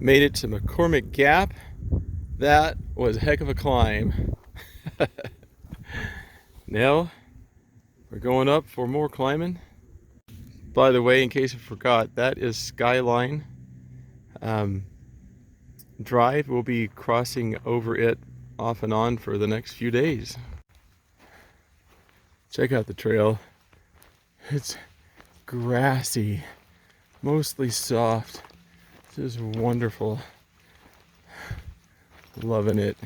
Made it to McCormick Gap. That was a heck of a climb. Now we're going up for more climbing. By the way, in case you forgot, that is Skyline Drive. We'll be crossing over it off and on for the next few days. Check out the trail. It's grassy, mostly soft. This is wonderful. Loving it.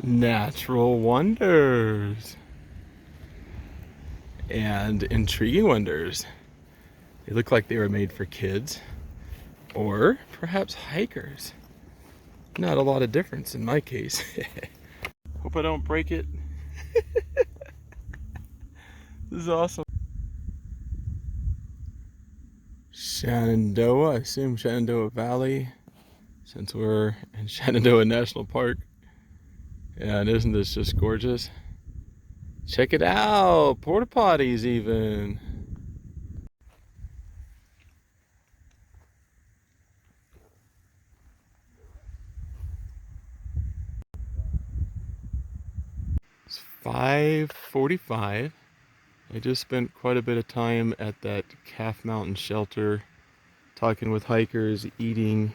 Natural wonders and intriguing wonders. They look like they were made for kids or perhaps hikers. Not a lot of difference in my case. Hope I don't break it. This is awesome. Shenandoah, I assume Shenandoah Valley, since we're in Shenandoah National Park. And isn't this just gorgeous? Check it out, porta potties even. It's 5:45. I just spent quite a bit of time at that Calf Mountain shelter, talking with hikers, eating,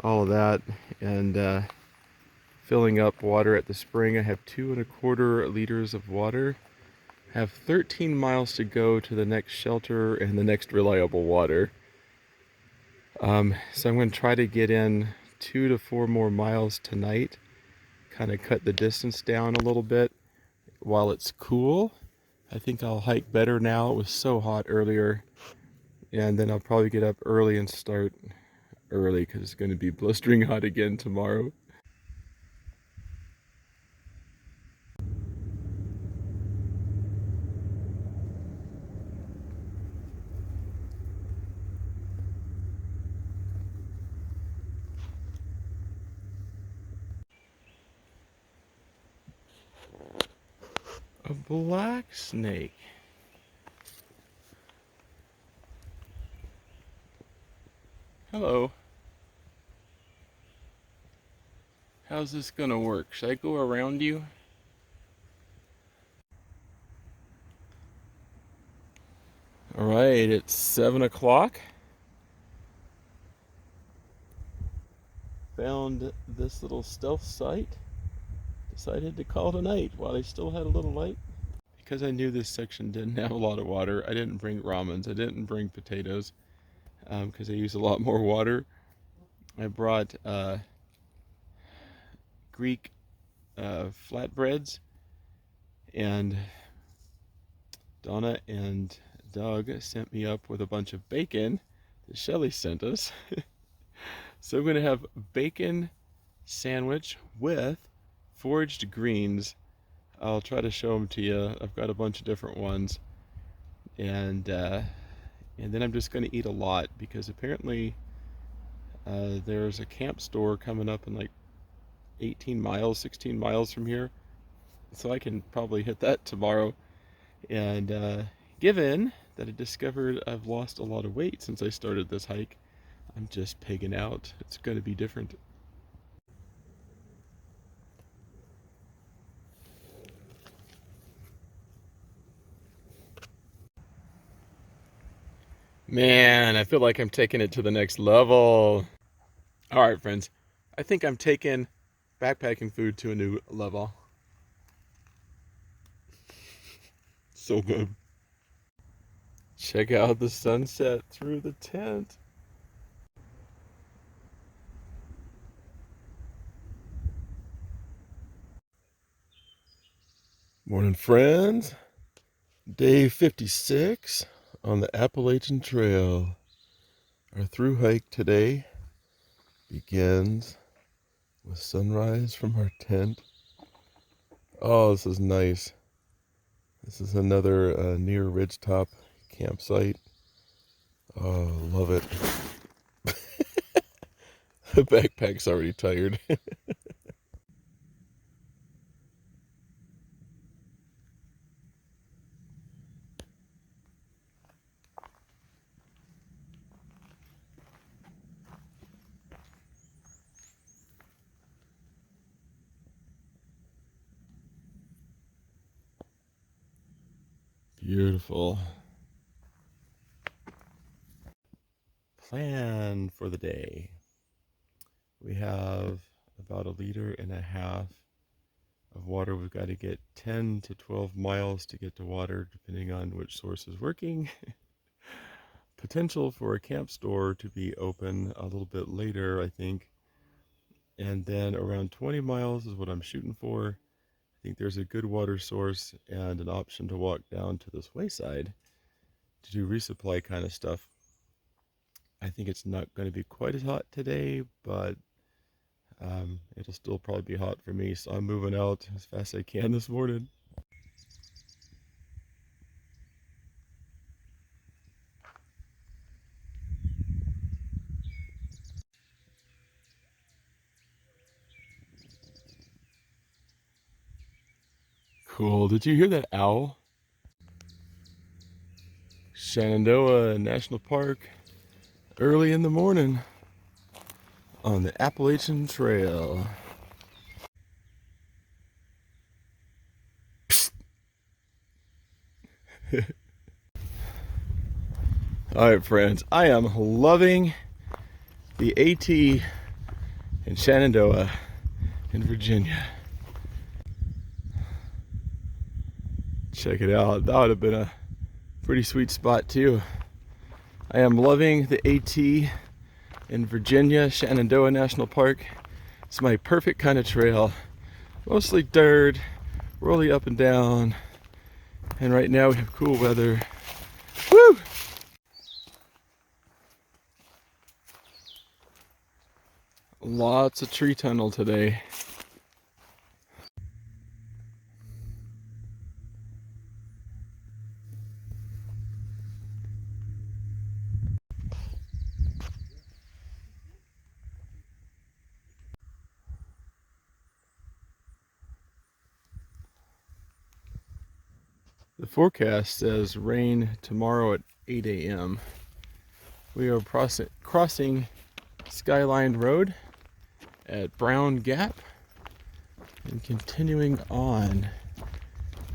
all of that, and filling up water at the spring. I have 2¼ liters of water. I have 13 miles to go to the next shelter and the next reliable water. So I'm going to try to get in 2 to 4 more miles tonight, kind of cut the distance down a little bit while it's cool. I think I'll hike better now. It was so hot earlier, and then I'll probably get up early and start early because it's going to be blistering hot again tomorrow. A black snake. Hello. How's this gonna work? Should I go around you? All right, it's 7 o'clock. Found this little stealth site. Decided to call it a night while I still had a little light. Because I knew this section didn't have a lot of water, I didn't bring ramens. I didn't bring potatoes because I use a lot more water. I brought Greek flatbreads, and Donna and Doug sent me up with a bunch of bacon that Shelly sent us. So I'm going to have bacon sandwich with foraged greens. I'll try to show them to you. I've got a bunch of different ones, and then I'm just going to eat a lot because apparently there's a camp store coming up in like 18 miles, 16 miles from here, so I can probably hit that tomorrow. And given that I discovered I've lost a lot of weight since I started this hike, I'm just pigging out. It's going to be different. Man, I feel like I'm taking it to the next level. All right, friends. I think I'm taking backpacking food to a new level. So good. Check out the sunset through the tent. Morning, friends. Day 56 on the Appalachian Trail. Our through hike today begins with sunrise from our tent. Oh, this is nice. This is another near ridgetop campsite. Oh, love it. The backpack's already tired. Beautiful. Plan for the day. We have about 1.5 liters of water. We've got to get 10 to 12 miles to get to water, depending on which source is working. Potential for a camp store to be open a little bit later, I think. And then around 20 miles is what I'm shooting for. I think there's a good water source and an option to walk down to this wayside to do resupply kind of stuff. I think it's not going to be quite as hot today, but it'll still probably be hot for me, so I'm moving out as fast as I can this morning. Cool. Did you hear that owl? Shenandoah National Park, early in the morning on the Appalachian Trail. Alright friends, I am loving the AT in Shenandoah in Virginia. Check it out. That would have been a pretty sweet spot too. I am loving the AT in Virginia, Shenandoah National Park. It's my perfect kind of trail. Mostly dirt, rolling up and down. And right now we have cool weather. Woo! Lots of tree tunnel today. The forecast says rain tomorrow at 8 a.m. We are crossing Skyline Road at Brown Gap and continuing on.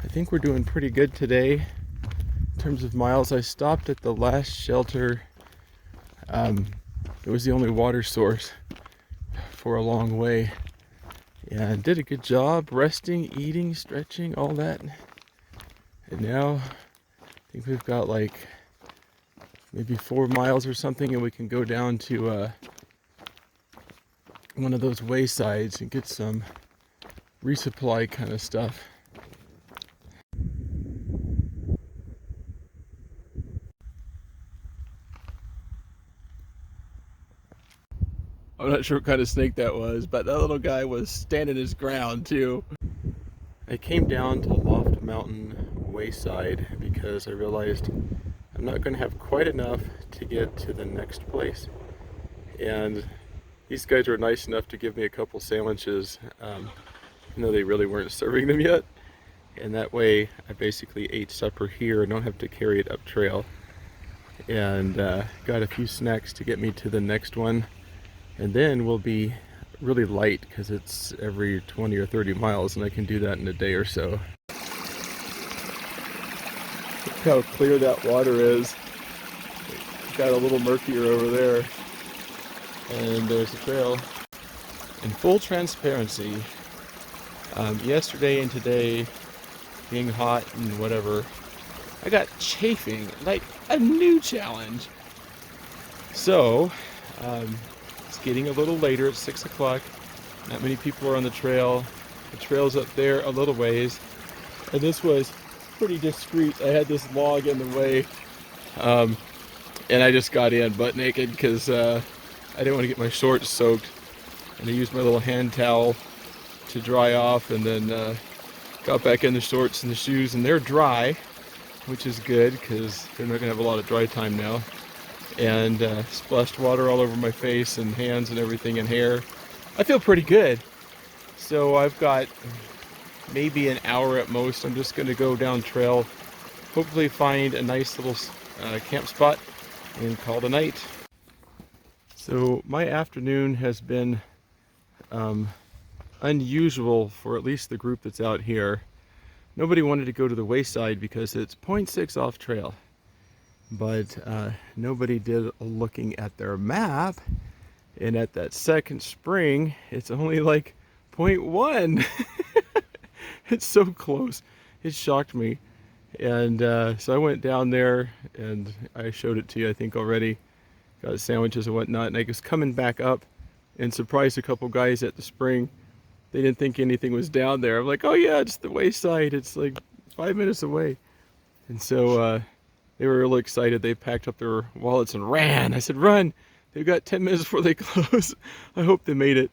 I think we're doing pretty good today in terms of miles. I stopped at the last shelter. It was the only water source for a long way, and did a good job resting, eating, stretching, all that. And now I think we've got like maybe 4 miles or something, and we can go down to one of those waysides and get some resupply kind of stuff. I'm not sure what kind of snake that was, but that little guy was standing his ground too. I came down to Loft Mountain Wayside because I realized I'm not going to have quite enough to get to the next place. And these guys were nice enough to give me a couple sandwiches, even though they really weren't serving them yet. And that way I basically ate supper here and don't have to carry it up trail. And got a few snacks to get me to the next one. And then we'll be really light because it's every 20 or 30 miles and I can do that in a day or so. Look how clear that water is. Got a little murkier over there. And there's the trail. In full transparency, yesterday and today being hot and whatever, I got chafing, like a new challenge. So, it's getting a little later, it's 6 o'clock. Not many people are on the trail. The trail's up there a little ways. And this was pretty discreet. I had this log in the way. And I just got in butt naked because I didn't want to get my shorts soaked. And I used my little hand towel to dry off, and then got back in the shorts and the shoes, and they're dry, which is good because they're not going to have a lot of dry time now. And splashed water all over my face and hands and everything and hair. I feel pretty good. So I've got maybe an hour at most. I'm just going to go down trail, hopefully find a nice little camp spot and call it a night. So my afternoon has been unusual for at least the group that's out here. nobody wanted to go to the wayside because it's 0.6 off trail. But nobody did a looking at their map, and at that second spring, it's only like 0.1. It's so close. It shocked me. And so I went down there, and I showed it to you, I think, already. Got sandwiches and whatnot, and I was coming back up and surprised a couple guys at the spring. They didn't think anything was down there. I'm like, oh yeah, it's the wayside. It's like 5 minutes away. And so they were really excited. They packed up their wallets and ran. I said, run. They've got 10 minutes before they close. I hope they made it.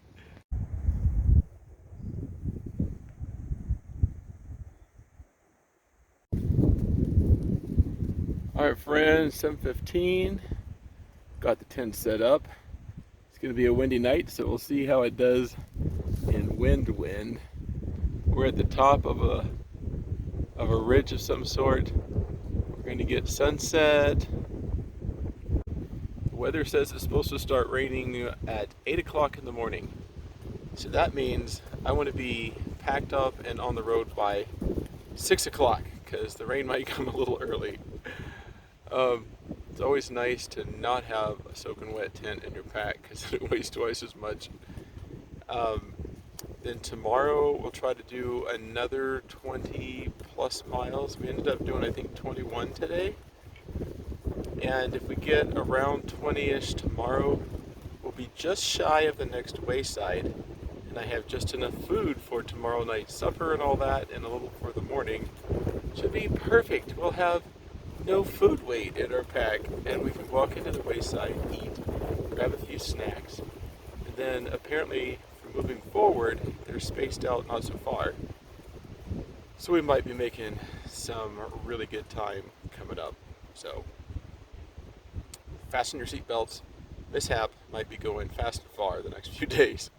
All right, friends, 7:15. Got the tent set up. It's going to be a windy night, so we'll see how it does in wind. We're at the top of a ridge of some sort. We're going to get sunset. The weather says it's supposed to start raining at 8 o'clock in the morning. So that means I want to be packed up and on the road by 6 o'clock because the rain might come a little early. It's always nice to not have a soaking wet tent in your pack because it weighs twice as much. Then tomorrow we'll try to do another 20 plus miles. We ended up doing, I think, 21 today. And if we get around 20-ish tomorrow, we'll be just shy of the next wayside. And I have just enough food for tomorrow night's supper and all that, and a little for the morning. Should be perfect. We'll have no food weight in our pack, and we can walk into the wayside, eat, grab a few snacks, and then apparently for moving forward, they're spaced out not so far. So we might be making some really good time coming up. So fasten your seatbelts. Mishap might be going fast and far the next few days.